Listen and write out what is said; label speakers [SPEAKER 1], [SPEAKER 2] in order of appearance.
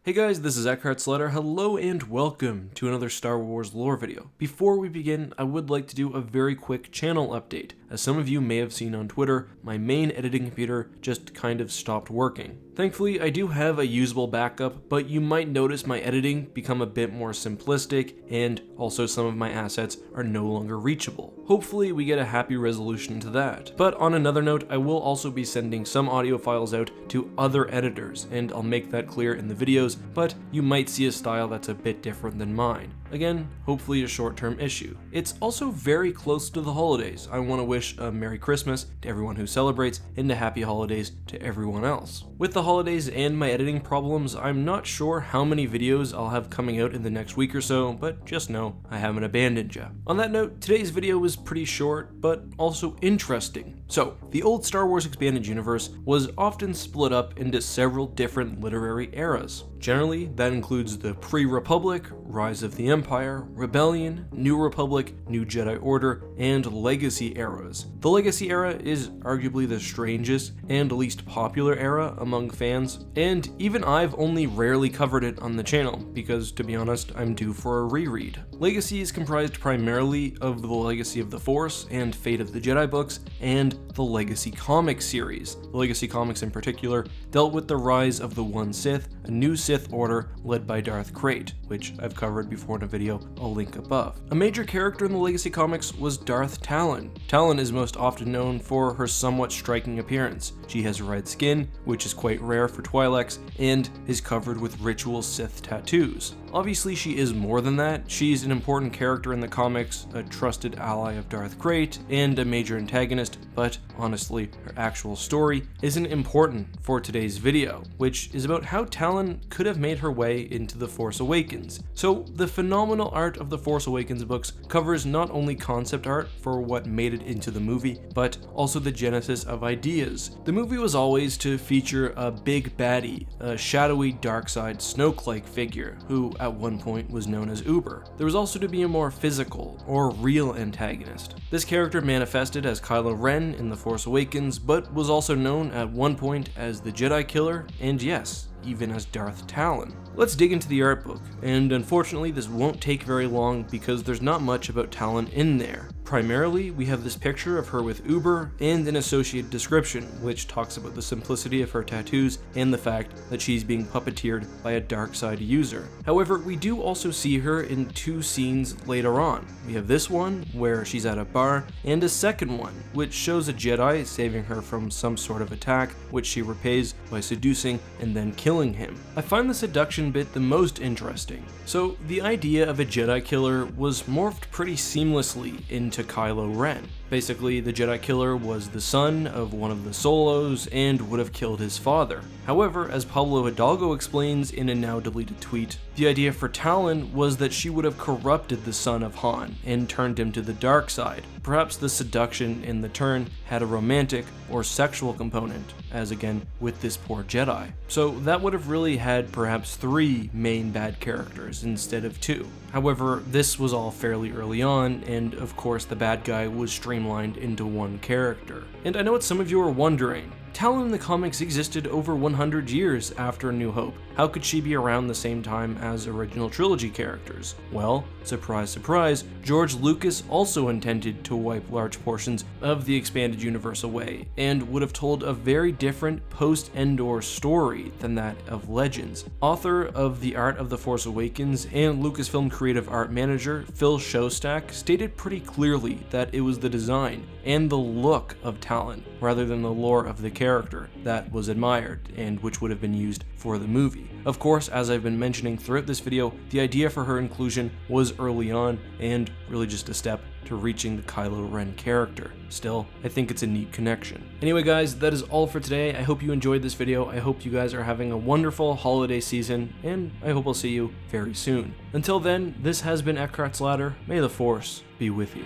[SPEAKER 1] Hey guys, this is Eckhart's Letter. Hello and welcome to another Star Wars lore video. Before we begin, I would like to do a very quick channel update. As some of you may have seen on Twitter, my main editing computer just kind of stopped working. Thankfully, I do have a usable backup, but you might notice my editing become a bit more simplistic, and also some of my assets are no longer reachable. Hopefully, we get a happy resolution to that. But on another note, I will also be sending some audio files out to other editors, and I'll make that clear in the videos, but you might see a style that's a bit different than mine. Again, hopefully a short-term issue. It's also very close to the holidays. I want to wish a Merry Christmas to everyone who celebrates and a Happy Holidays to everyone else. With the holidays and my editing problems, I'm not sure how many videos I'll have coming out in the next week or so, but just know I haven't abandoned ya. On that note, today's video was pretty short, but also interesting. So, the old Star Wars Expanded Universe was often split up into several different literary eras. Generally, that includes the Pre-Republic, Rise of the Empire, Rebellion, New Republic, New Jedi Order, and Legacy eras. The Legacy era is arguably the strangest and least popular era among fans, and even I've only rarely covered it on the channel, because to be honest, I'm due for a reread. Legacy is comprised primarily of the Legacy of the Force and Fate of the Jedi books, and the Legacy comic series. The Legacy comics in particular dealt with the rise of the One Sith, a new Sith order led by Darth Krayt, which I've covered before in a video I'll link above. A major character in the Legacy comics was Darth Talon. Talon is most often known for her somewhat striking appearance. She has red skin, which is quite rare for Twi'leks, and is covered with ritual Sith tattoos. Obviously she is more than that. She's an important character in the comics, a trusted ally of Darth Krayt, and a major antagonist, but honestly, her actual story isn't important for today's video, which is about how Talon could have made her way into The Force Awakens. So the phenomenal art of the Force Awakens books covers not only concept art for what made it into the movie, but also the genesis of ideas. The movie was always to feature a big baddie, a shadowy dark-side Snoke-like figure, who at one point was known as Uber. There was also to be a more physical, or real antagonist. This character manifested as Kylo Ren in The Force Awakens, but was also known at one point as the Jedi Killer, and yes, even as Darth Talon. Let's dig into the art book, and unfortunately this won't take very long because there's not much about Talon in there. Primarily, we have this picture of her with Uber and an associated description, which talks about the simplicity of her tattoos and the fact that she's being puppeteered by a dark side user. However, we do also see her in two scenes later on. We have this one, where she's at a bar, and a second one, which shows a Jedi saving her from some sort of attack, which she repays by seducing and then killing him. I find the seduction bit the most interesting. So, the idea of a Jedi Killer was morphed pretty seamlessly into Kylo Ren. Basically, the Jedi Killer was the son of one of the Solos and would have killed his father. However, as Pablo Hidalgo explains in a now deleted tweet, the idea for Talon was that she would have corrupted the son of Han and turned him to the dark side. Perhaps the seduction in the turn had a romantic or sexual component, as again with this poor Jedi. So that would have really had perhaps 3 main bad characters instead of 2. However, this was all fairly early on, and of course the bad guy was streamlined into one character. And I know what some of you are wondering. Talon in the comics existed over 100 years after A New Hope. How could she be around the same time as original trilogy characters? Well, surprise surprise, George Lucas also intended to wipe large portions of the expanded universe away, and would have told a very different post-Endor story than that of Legends. Author of The Art of the Force Awakens and Lucasfilm creative art manager Phil Shostak stated pretty clearly that it was the design and the look of Talon, rather than the lore of the character, that was admired, and which would have been used for the movie. Of course, as I've been mentioning throughout this video, the idea for her inclusion was early on, and really just a step to reaching the Kylo Ren character. Still, I think it's a neat connection. Anyway guys, that is all for today. I hope you enjoyed this video. I hope you guys are having a wonderful holiday season, and I hope I'll see you very soon. Until then, this has been Eckhart's Ladder. May the Force be with you.